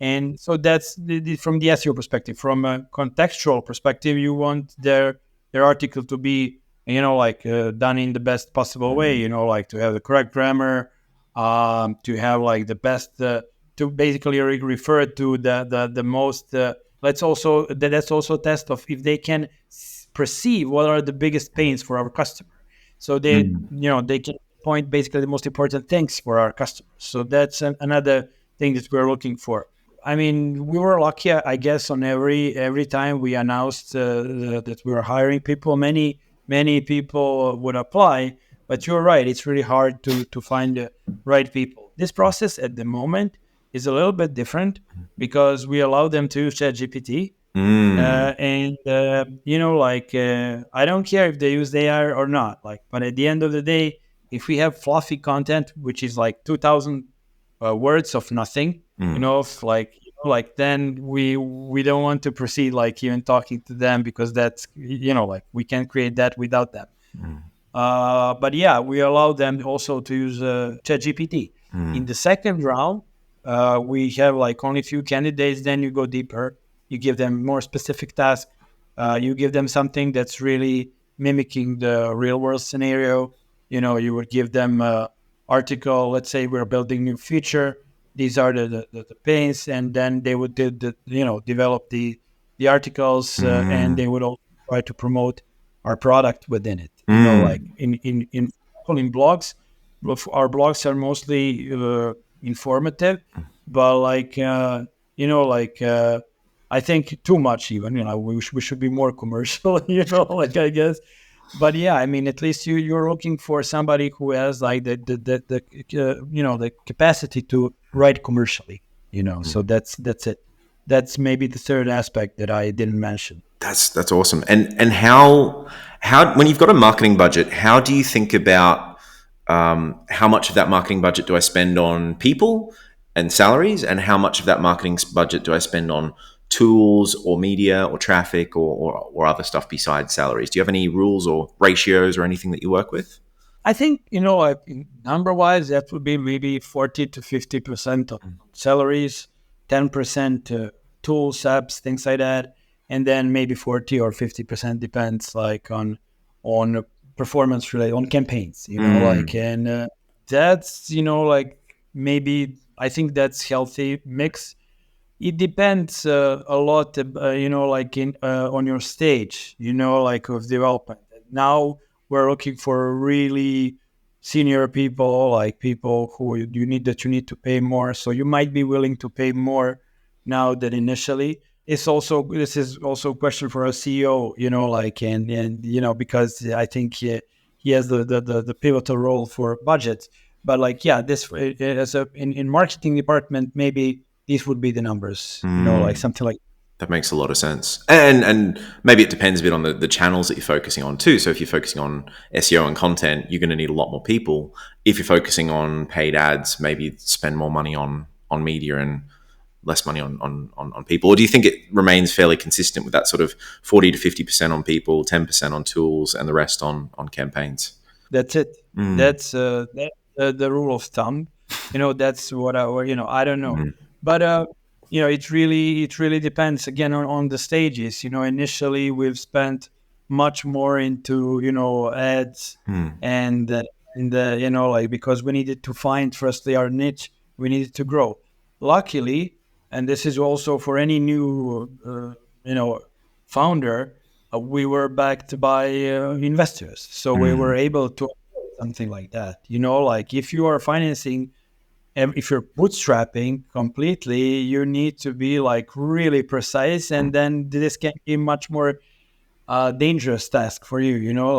And so that's from the SEO perspective. From a contextual perspective, you want their article to be, like done in the best possible way, like to have the correct grammar, to have like the best, to basically refer to the most, that's also a test of if they can perceive what are the biggest pains for our customer. So they can point basically the most important things for our customers. So that's another thing that we're looking for. I mean, we were lucky, I guess, on every time we announced that we were hiring people. Many people would apply, but you're right. It's really hard to find the right people. This process at the moment is a little bit different because we allow them to use ChatGPT. And I don't care if they use AI or not. Like, but at the end of the day, if we have fluffy content, which is like 2,000 words of nothing, then we don't want to proceed like even talking to them because that's like we can create that without them. But yeah, we allow them also to use ChatGPT. In the second round, we have like only a few candidates. Then you go deeper. You give them more specific tasks. You give them something that's really mimicking the real world scenario. You would give them an article. Let's say we're building new feature. These are the pains, and then they would develop the articles, and they would also try to promote our product within it. Like in blogs, our blogs are mostly informative, but like I think too much even. We should be more commercial. Like I guess. But yeah, I mean, at least you're looking for somebody who has like the capacity to write commercially. So that's it. That's maybe the third aspect that I didn't mention. That's awesome. And how when you've got a marketing budget, how do you think about how much of that marketing budget do I spend on people and salaries, and how much of that marketing budget do I spend on tools or media or traffic or other stuff besides salaries? Do you have any rules or ratios or anything that you work with? I think, number wise, that would be maybe 40 to 50% of salaries, 10% tools, apps, things like that. And then maybe 40 or 50% depends like on performance related, on campaigns, that's, like maybe I think that's healthy mix. it depends a lot, like in on your stage, like of development. Now we're looking for really senior people, like people who you need to pay more. So you might be willing to pay more now than initially. This is also a question for a CEO, like and because I think he has the pivotal role for budgets. But like this as a in marketing department, maybe these would be the numbers, like Mm. something like. That makes a lot of sense. And maybe it depends a bit on the channels that you're focusing on too. So if you're focusing on SEO and content, you're going to need a lot more people. If you're focusing on paid ads, maybe spend more money on media and less money on people. Or do you think it remains fairly consistent with that sort of 40 to 50% on people, 10% on tools, and the rest on campaigns? That's it. Mm. That's the rule of thumb. That's what I don't know, Mm. but it really depends again on the stages. Initially we've spent much more into ads Mm. and like because we needed to find firstly our niche, we needed to grow. Luckily, and this is also for any new founder, we were backed by investors, so we were Mm. able to afford something like that. Like if you are financing, if you're bootstrapping completely, you need to be like really precise, and then this can be much more dangerous task for you.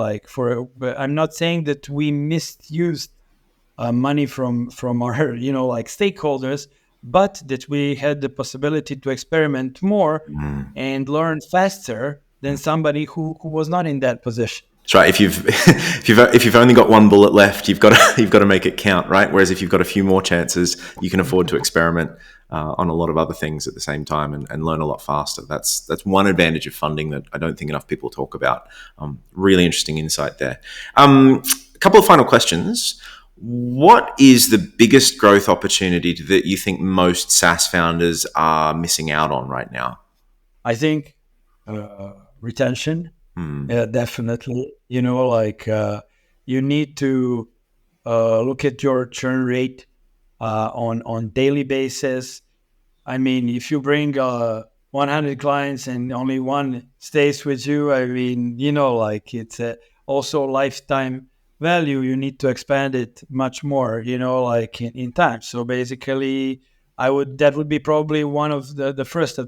Like but I'm not saying that we misused money from our like stakeholders, but that we had the possibility to experiment more Mm. and learn faster than somebody who was not in that position. That's right. If you've if you've only got one bullet left, you've got to you've got to make it count, right? Whereas if you've got a few more chances, you can afford to experiment on a lot of other things at the same time and learn a lot faster. That's one advantage of funding that I don't think enough people talk about. Really interesting insight there. A couple of final questions. What is the biggest growth opportunity that you think most SaaS founders are missing out on right now? I think retention, Hmm. definitely. Like you need to look at your churn rate on daily basis. I mean, if you bring 100 clients and only one stays with you, I mean, like it's also lifetime value. You need to expand it much more, like in time. So basically, that would be probably one of the first,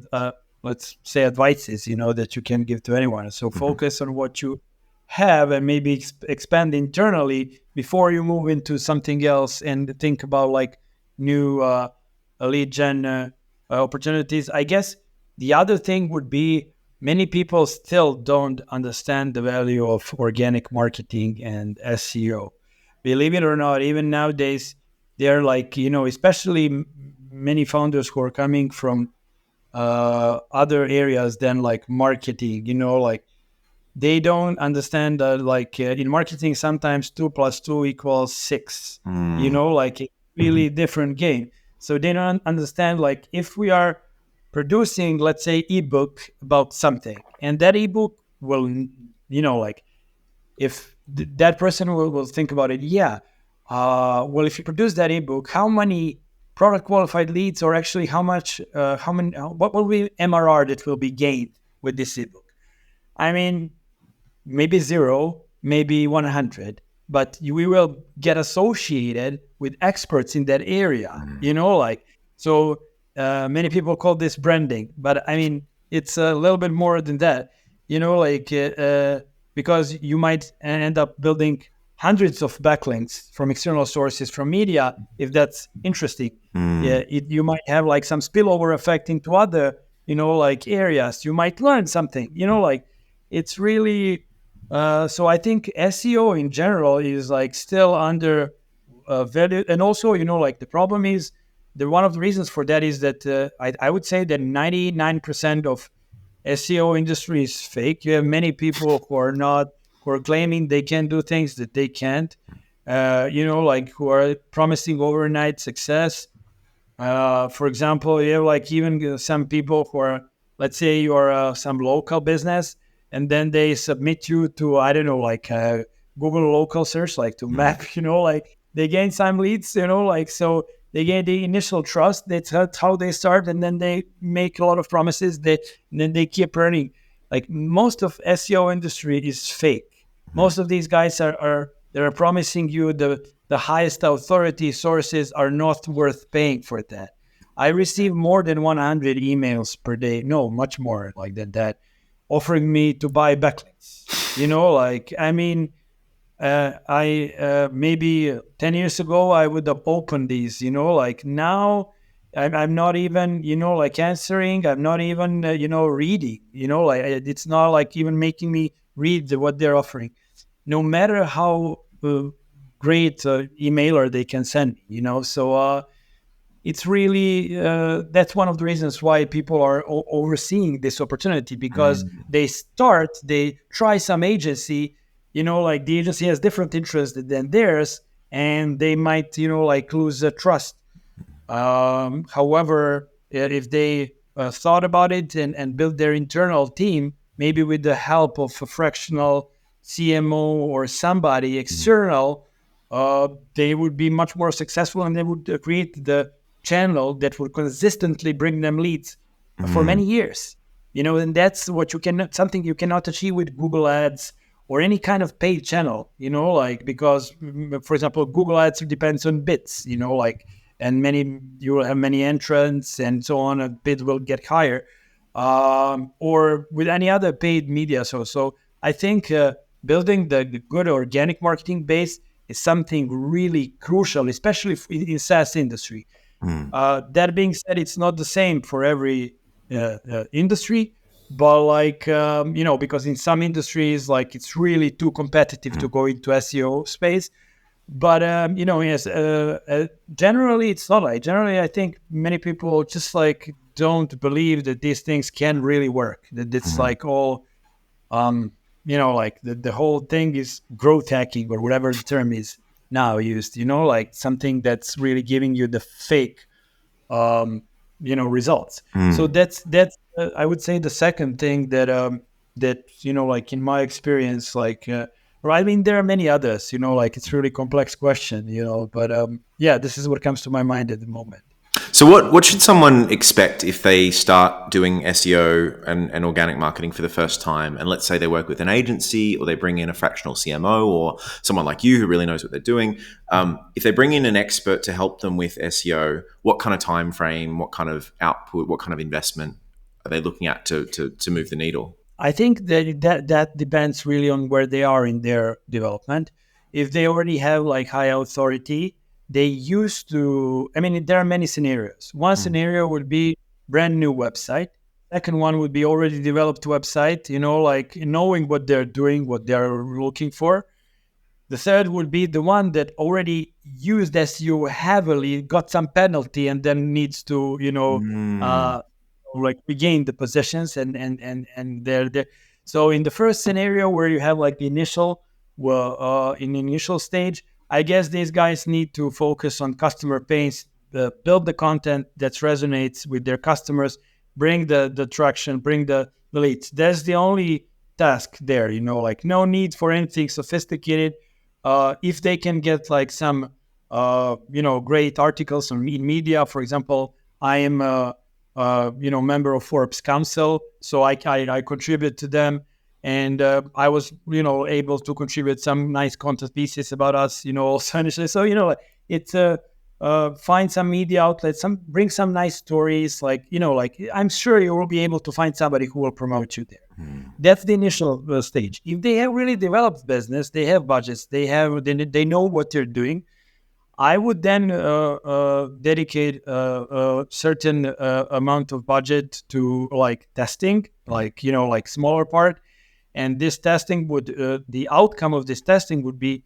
let's say, advices, that you can give to anyone. So focus on what you have and maybe expand internally before you move into something else and think about like new lead gen opportunities. I guess the other thing would be many people still don't understand the value of organic marketing and SEO. Believe it or not, even nowadays, they're like, especially many founders who are coming from other areas than like marketing, like they don't understand that like in marketing sometimes 2 + 2 = 6, Hmm. like a really different game. So they don't understand like if we are producing, let's say, ebook about something, and that ebook will like if that person will think about it, yeah, well, if you produce that ebook, how many product qualified leads, or actually what will be MRR that will be gained with this ebook? I mean, maybe zero, maybe 100, but we will get associated with experts in that area, like, so many people call this branding, but I mean, it's a little bit more than that, like, because you might end up building hundreds of backlinks from external sources from media if that's interesting. Hmm. Yeah, you might have like some spillover effect into other, like areas. You might learn something, like it's really so I think SEO in general is like still under valued, and also like the problem is one of the reasons for that is that I would say that 99% of SEO industry is fake. You have many people who are claiming they can do things that they can't. Like who are promising overnight success. For example, you have like even some people who are, let's say you are some local business, and then they submit you to, I don't know, like Google local search, like to Hmm. map, like they gain some leads, like, so They gain the initial trust. That's how they start, and then they make a lot of promises. And then they keep earning. Like most of SEO industry is fake. Most of these guys are they are promising you the highest authority sources are not worth paying for that. I receive more than 100 emails per day. No, much more like that, offering me to buy backlinks. Like, I mean, I maybe 10 years ago, I would have opened these, like now I'm not even, like answering. I'm not even, reading, like it's not like even making me read what they're offering. No matter how great emailer they can send me, so it's really that's one of the reasons why people are overseeing this opportunity, because they try some agency, like the agency has different interests than theirs, and they might like lose trust. However, if they thought about it and built their internal team, maybe with the help of a fractional CMO or somebody external, they would be much more successful, and they would create the channel that would consistently bring them leads for many years. And that's something you cannot achieve with Google Ads or any kind of paid channel, like, because, for example, Google Ads depends on bits, like, and you will have many entrants and so on, a bid will get higher, or with any other paid media. So I think building the good organic marketing base is something really crucial, especially in SaaS industry. That being said, it's not the same for every industry, but like, because in some industries, like it's really too competitive to go into SEO space. But, yes, generally it's not like, generally I think many people just like don't believe that these things can really work, that it's like all, like the whole thing is growth hacking or whatever the term is now used, like something that's really giving you the fake, results. So that's I would say the second thing that like in my experience, like I mean there are many others, like it's really complex question, but yeah, this is what comes to my mind at the moment. So what should someone expect if they start doing SEO and organic marketing for the first time? And let's say they work with an agency, or they bring in a fractional CMO, or someone like you who really knows what they're doing. If they bring in an expert to help them with SEO, what kind of time frame, what kind of output, what kind of investment are they looking at to move the needle? I think that depends really on where they are in their development. If they already have like high authority, they used to, I mean, there are many scenarios. One scenario would be brand new website. Second one would be already developed website, like knowing what they're doing, what they're looking for. The third would be the one that already used SEO heavily, got some penalty, and then needs to, like regain the possessions and they're there. So in the first scenario where you have like the initial, in the initial stage, I guess these guys need to focus on customer pains, build the content that resonates with their customers, bring the traction, bring the leads. That's the only task there, like no need for anything sophisticated. If they can get like some, great articles in media, for example, I am member of Forbes Council, so I contribute to them, and I was able to contribute some nice content pieces about us, also initially. So it's find some media outlets, bring some nice stories, like I'm sure you will be able to find somebody who will promote you there. That's the initial stage. If they have really developed business, they have budgets, they know what they're doing, I would then dedicate a certain amount of budget to like testing, like like smaller part, and this testing would the outcome of this testing would be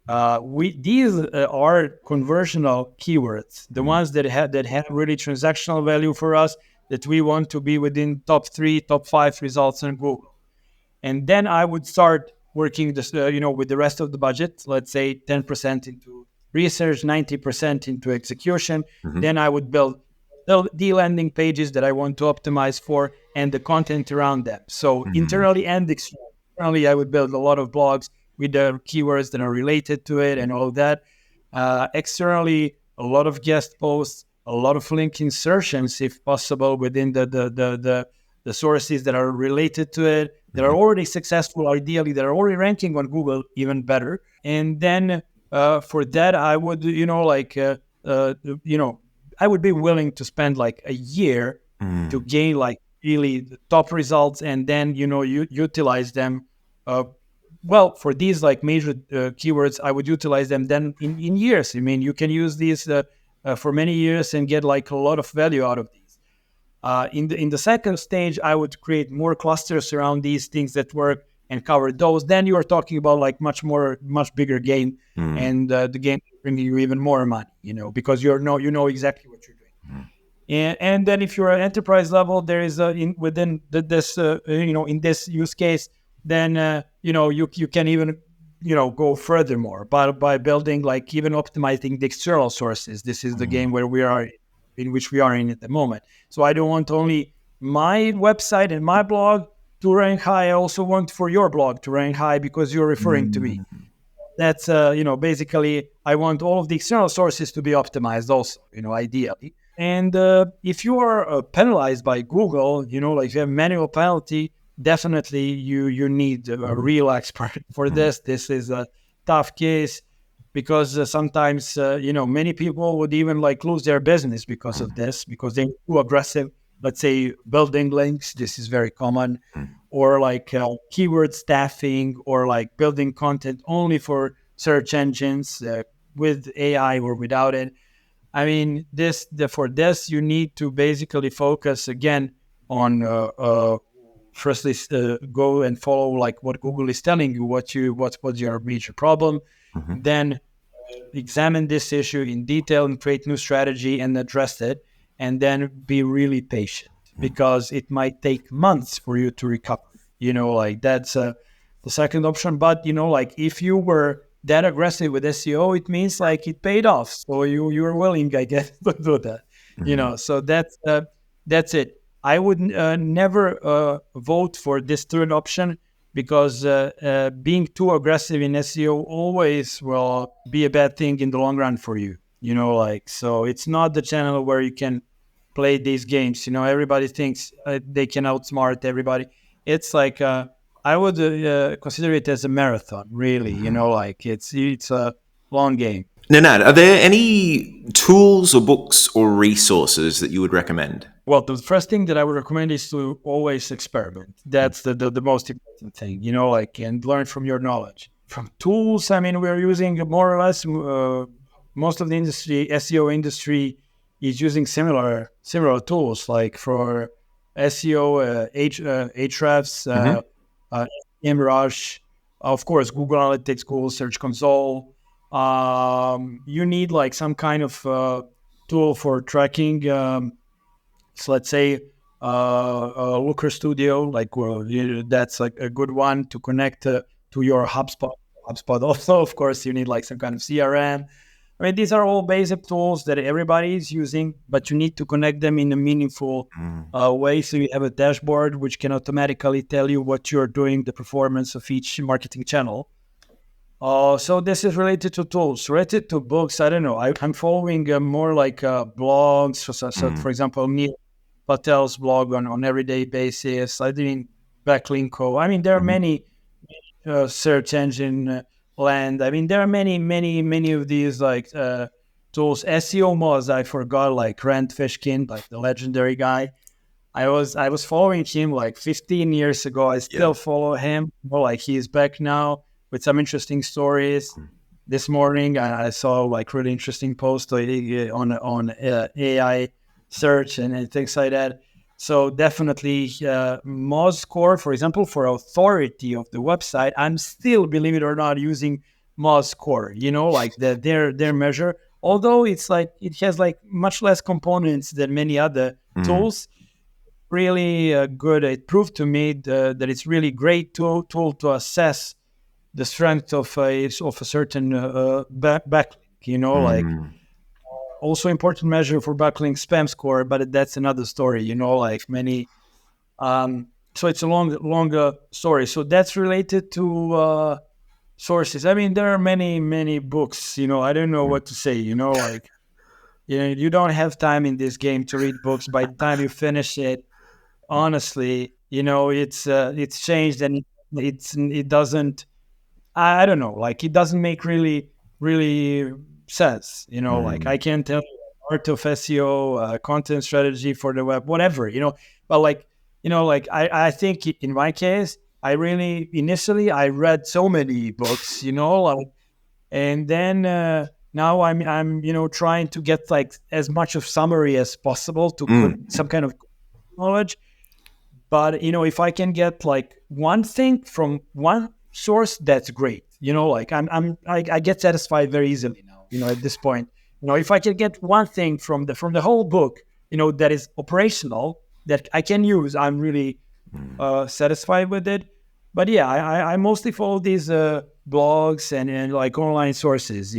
these are conversional keywords, the ones that have really transactional value for us, that we want to be within top 3, top 5 results on Google. And then I would start working this, with the rest of the budget, let's say 10% into research, 90% into execution. Then I would build the landing pages that I want to optimize for and the content around them. So internally and externally, I would build a lot of blogs with the keywords that are related to it and all of that. Externally, a lot of guest posts, a lot of link insertions, if possible, within the sources that are related to it, that are already successful, ideally, that are already ranking on Google, even better. And then for that, I would, I would be willing to spend like a year to gain like really the top results, and then you utilize them. For these like major keywords, I would utilize them then in years. I mean, you can use these for many years and get like a lot of value out of these. In the second stage, I would create more clusters around these things that work and cover those. Then you are talking about like much bigger game, and the game bringing you even more money, because you know exactly what you're doing. And then if you're at enterprise level, there is within this in this use case, then you can even go furthermore by building like even optimizing the external sources. This is the game where we are in which we are in at the moment. So I don't want only my website and my blog to rank high. I also want for your blog to rank high because you're referring to me. That's basically I want all of the external sources to be optimized also, ideally. And if you are penalized by Google, like you have manual penalty, definitely you need a real expert for this. This is a tough case because sometimes many people would even like lose their business because of this, because they're too aggressive. Let's say building links. This is very common, or like keyword staffing, or like building content only for search engines with AI or without it. I mean, for this, you need to basically focus again on firstly go and follow like what Google is telling you, what's your major problem, then examine this issue in detail and create new strategy and address it, and then be really patient because it might take months for you to recover. Like that's the second option. But like if you were that aggressive with SEO, it means like it paid off. So you're willing, I guess, to do that. So that's it. I would never vote for this third option because being too aggressive in SEO always will be a bad thing in the long run for you. So it's not the channel where you can play these games. Everybody thinks they can outsmart everybody. It's like I would consider it as a marathon, really. Like it's a long game. Nenad, are there any tools or books or resources that you would recommend? Well, the first thing that I would recommend is to always experiment. That's the most important thing, and learn from your knowledge. From tools, I mean, we're using more or less most of the industry, SEO industry, is using similar tools. Like for SEO, Ahrefs, SEMrush, of course, Google Analytics, Google Search Console. You need like some kind of tool for tracking. So let's say Looker Studio, like that's like a good one to connect to your HubSpot. HubSpot also, of course, you need like some kind of CRM. I mean, these are all basic tools that everybody is using, but you need to connect them in a meaningful way. So you have a dashboard which can automatically tell you what you're doing, the performance of each marketing channel. So this is related to tools. Related to books, I don't know. I'm following more like blogs. So for example, Neil Patel's blog on everyday basis. I didn't Backlinko. I mean, there are many search engine land. I mean, there are many of these like tools. SEO Moz, I forgot, like Rand Fishkin, like the legendary guy. I was following him like 15 years ago. I still follow him. Well, like he's back now with some interesting stories. This morning I saw like really interesting post on AI search and things like that. So definitely Moz Core, for example, for authority of the website, I'm still, believe it or not, using Moz Core, like their measure. Although it's like it has like much less components than many other tools, really good. It proved to me that it's really great tool to assess the strength of a certain backlink, like also important measure for backlink spam score, but that's another story, like many. So it's a longer story. So that's related to sources. I mean, there are many books. I don't know what to say. Like You don't have time in this game to read books. By the time you finish it, honestly, it's changed, and it doesn't. I don't know, like it doesn't make really sense. Like I can tell you art of SEO, content strategy for the web, whatever. But like like I think in my case, I really initially I read so many books, like, and then now I'm trying to get like as much of summary as possible to some kind of knowledge. But if I can get like one thing from one source, that's great. Like I get satisfied very easily now. At this point, if I can get one thing from the whole book, that is operational that I can use, I'm really satisfied with it. But yeah, I mostly follow these blogs and like online sources.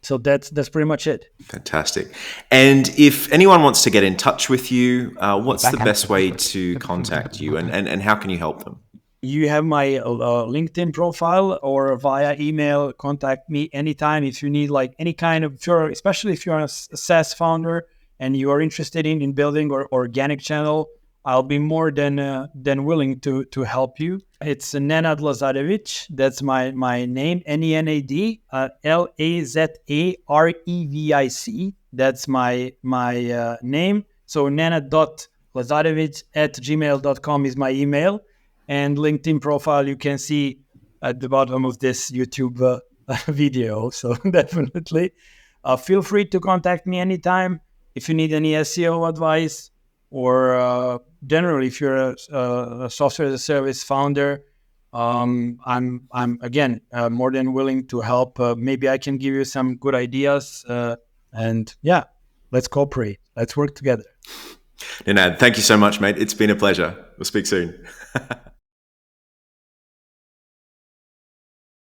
So that's pretty much it. Fantastic. And if anyone wants to get in touch with you, what's the best way to contact you, and how can you help them? You have my LinkedIn profile, or via email, contact me anytime if you need like any kind of, especially if you're a SaaS founder and you are interested in building or organic channel. I'll be more than willing to help you. It's Nenad Lazarevic. That's my name. Nenad Lazarevic. That's my name. So nenad.lazarevic@gmail.com is my email. And LinkedIn profile you can see at the bottom of this YouTube video. So definitely feel free to contact me anytime if you need any SEO advice, or generally if you're a software as a service founder. I'm again more than willing to help. Maybe I can give you some good ideas, and yeah, let's cooperate. Let's work together. Nenad, thank you so much, mate. It's been a pleasure. We'll speak soon.